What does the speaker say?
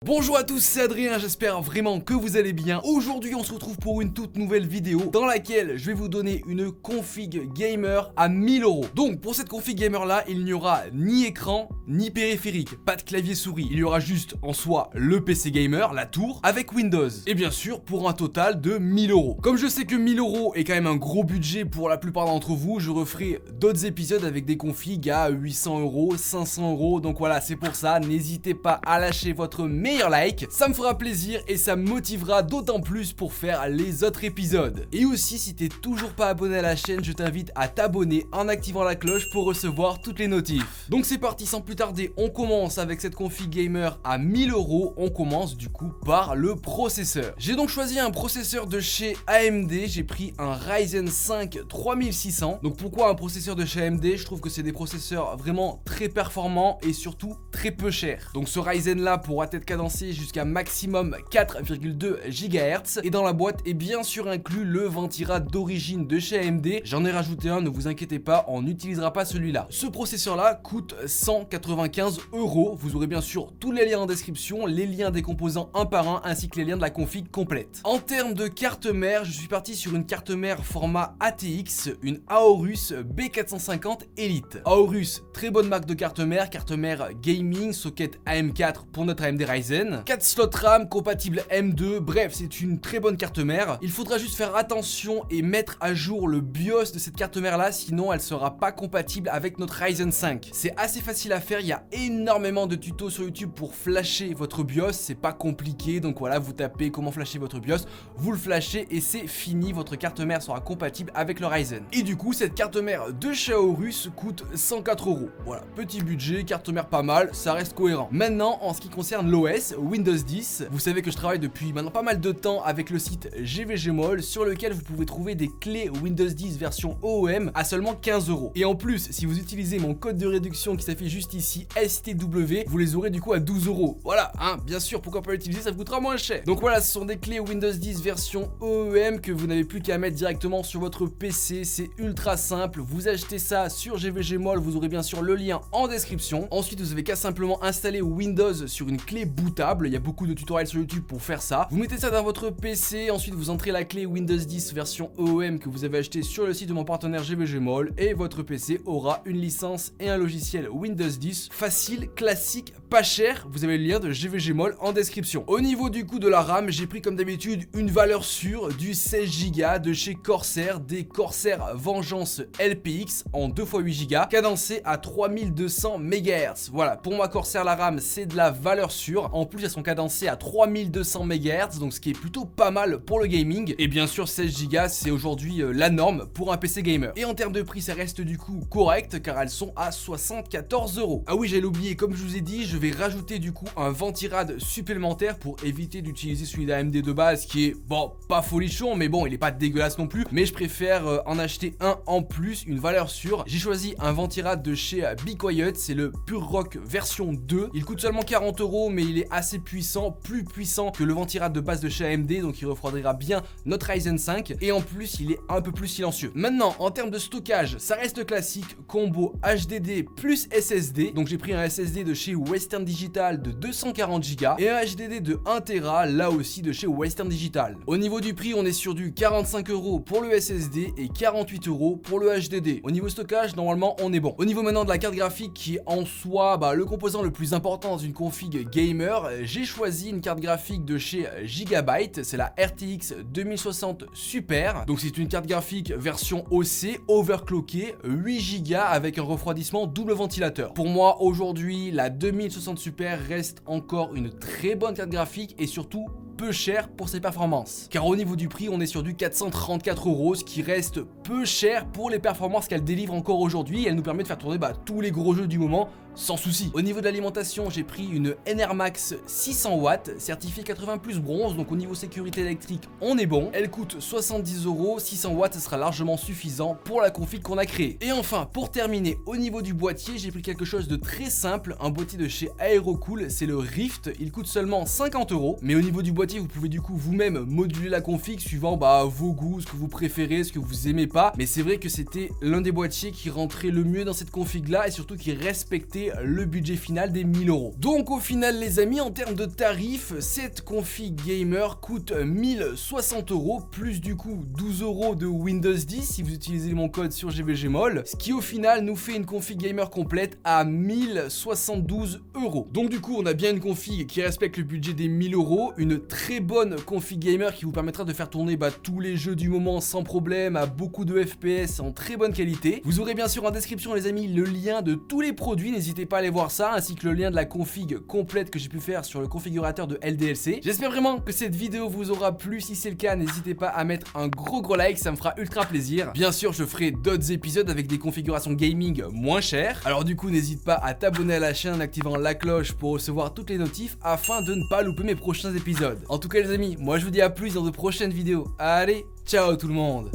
Bonjour à tous, c'est Adrien, j'espère vraiment que vous allez bien. Aujourd'hui on se retrouve pour une toute nouvelle vidéo dans laquelle je vais vous donner une config gamer à 1000 €. Donc pour cette config gamer là, il n'y aura ni écran, ni périphérique, pas de clavier souris. Il y aura juste en soi le PC gamer, la tour, avec Windows. Et bien sûr pour un total de 1000 €. Comme je sais que 1000 € est quand même un gros budget pour la plupart d'entre vous, je referai d'autres épisodes avec des configs à 800 €, 500 €. Donc voilà, c'est pour ça, n'hésitez pas à lâcher votre meilleur like, ça me fera plaisir et ça me motivera d'autant plus pour faire les autres épisodes. Et aussi, si t'es toujours pas abonné à la chaîne, je t'invite à t'abonner en activant la cloche pour recevoir toutes les notifs. Donc c'est parti, sans plus tarder, on commence avec cette config gamer à 1000 €. On commence du coup par le processeur. J'ai donc choisi un processeur de chez AMD, j'ai pris un Ryzen 5 3600. Donc pourquoi un processeur de chez AMD? Je trouve que c'est des processeurs vraiment très performants et surtout très peu chers. Donc ce Ryzen là pourra être cadencé jusqu'à maximum 4,2 GHz et dans la boîte est bien sûr inclus le Ventyra d'origine de chez AMD. J'en ai rajouté un, ne vous inquiétez pas, on n'utilisera pas celui-là. Ce processeur là coûte 195 €. Vous aurez bien sûr tous les liens en description, les liens des composants un par un ainsi que les liens de la config complète. En termes de carte mère, je suis parti sur une carte mère format ATX, une Aorus B450 Elite. Aorus, très bonne marque de carte mère gaming, socket AM4 pour notre AMD Ryzen, 4 slots RAM compatible M2, bref c'est une très bonne carte mère. Il faudra juste faire attention et mettre à jour le BIOS de cette carte mère là, sinon elle sera pas compatible avec notre Ryzen 5. C'est assez facile à faire, il y a énormément de tutos sur YouTube pour flasher votre BIOS, c'est pas compliqué, donc voilà, vous tapez comment flasher votre BIOS, vous le flashez et c'est fini, votre carte mère sera compatible avec le Ryzen. Et du coup cette carte mère de chez Aorus coûte 104 €. Voilà, petit budget, carte mère pas mal, ça reste cohérent. Maintenant en ce qui concerne l'OS, Windows 10, vous savez que je travaille depuis maintenant pas mal de temps avec le site GVGMall sur lequel vous pouvez trouver des clés Windows 10 version OEM à seulement 15 €. Et en plus, si vous utilisez mon code de réduction qui s'affiche juste ici, STW, vous les aurez du coup à 12 €. Voilà, hein, bien sûr, pourquoi pas l'utiliser, ça vous coûtera moins cher. Donc voilà, ce sont des clés Windows 10 version OEM que vous n'avez plus qu'à mettre directement sur votre PC, c'est ultra simple. Vous achetez ça sur GVGMall, vous aurez bien sûr le lien en description. Ensuite, vous avez qu'à simplement installer Windows sur une clé bootable. Il y a beaucoup de tutoriels sur YouTube pour faire ça. Vous mettez ça dans votre PC, ensuite vous entrez la clé Windows 10 version OEM que vous avez acheté sur le site de mon partenaire GVGMall et votre PC aura une licence et un logiciel Windows 10 facile, classique, pas cher. Vous avez le lien de GVGMall en description. Au niveau du coût de la RAM, j'ai pris comme d'habitude une valeur sûre du 16 Go de chez Corsair, des Corsair Vengeance LPX en 2x8 Go, cadencé à 3200 MHz. Voilà, pour moi Corsair la RAM c'est de la valeur sûre. En plus elles sont cadencées à 3200 MHz, donc ce qui est plutôt pas mal pour le gaming. Et bien sûr 16 Go c'est aujourd'hui la norme pour un PC gamer. Et en termes de prix ça reste du coup correct car elles sont à 74 €. Ah oui, j'allais oublier, comme je vous ai dit, je vais rajouter du coup un Ventyra supplémentaire pour éviter d'utiliser celui d'AMD de base qui est bon, pas folichon, mais bon il est pas dégueulasse non plus, mais je préfère en acheter un en plus, une valeur sûre. J'ai choisi un Ventyra de chez Be Quiet, c'est le Pure Rock version 2. Il coûte seulement 40 € mais il est assez puissant, plus puissant que le Ventyra de base de chez AMD, donc il refroidira bien notre Ryzen 5 et en plus il est un peu plus silencieux. Maintenant en termes de stockage, ça reste classique, combo HDD plus SSD. Donc j'ai pris un SSD de chez Western Digital de 240 Go et un HDD de 1 Tera là aussi de chez Western Digital. Au niveau du prix on est sur du 45 € pour le SSD et 48 € pour le HDD. Au niveau stockage normalement on est bon. Au niveau maintenant de la carte graphique qui est en soi le composant le plus important dans une config gamer, j'ai choisi une carte graphique de chez Gigabyte, c'est la RTX 2060 Super. Donc c'est une carte graphique version OC, overclockée, 8 Go avec un refroidissement double ventilateur. Pour moi aujourd'hui la 2060 Super reste encore une très bonne carte graphique et surtout peu cher pour ses performances. Car au niveau du prix on est sur du 434 €, ce qui reste peu cher pour les performances qu'elle délivre encore aujourd'hui. Elle nous permet de faire tourner tous les gros jeux du moment sans souci. Au niveau de l'alimentation, j'ai pris une NRMax 600 watts, certifiée 80+ bronze, donc au niveau sécurité électrique, on est bon. Elle coûte 70 €, 600 watts, ce sera largement suffisant pour la config qu'on a créée. Et enfin, pour terminer, au niveau du boîtier, j'ai pris quelque chose de très simple, un boîtier de chez Aerocool, c'est le Rift, il coûte seulement 50 €, mais au niveau du boîtier, vous pouvez du coup vous-même moduler la config suivant vos goûts, ce que vous préférez, ce que vous aimez pas, mais c'est vrai que c'était l'un des boîtiers qui rentrait le mieux dans cette config là et surtout qui respectait respecter le budget final des 1000 €. Donc au final les amis, en termes de tarifs, cette config gamer coûte 1060 € plus du coup 12 € de Windows 10 si vous utilisez mon code sur GVGMOL, ce qui au final nous fait une config gamer complète à 1072 €. Donc du coup on a bien une config qui respecte le budget des 1000 €, une très bonne config gamer qui vous permettra de faire tourner tous les jeux du moment sans problème, à beaucoup de FPS en très bonne qualité. Vous aurez bien sûr en description les amis le lien de tous les produits, n'hésitez pas à aller voir ça, ainsi que le lien de la config complète que j'ai pu faire sur le configurateur de LDLC. J'espère vraiment que cette vidéo vous aura plu, si c'est le cas n'hésitez pas à mettre un gros like, ça me fera ultra plaisir. Bien sûr je ferai d'autres épisodes avec des configurations gaming moins chères, alors du coup n'hésite pas à t'abonner à la chaîne en activant la cloche pour recevoir toutes les notifs afin de ne pas louper mes prochains épisodes. En tout cas les amis, moi je vous dis à plus dans de prochaines vidéos. Allez, ciao tout le monde.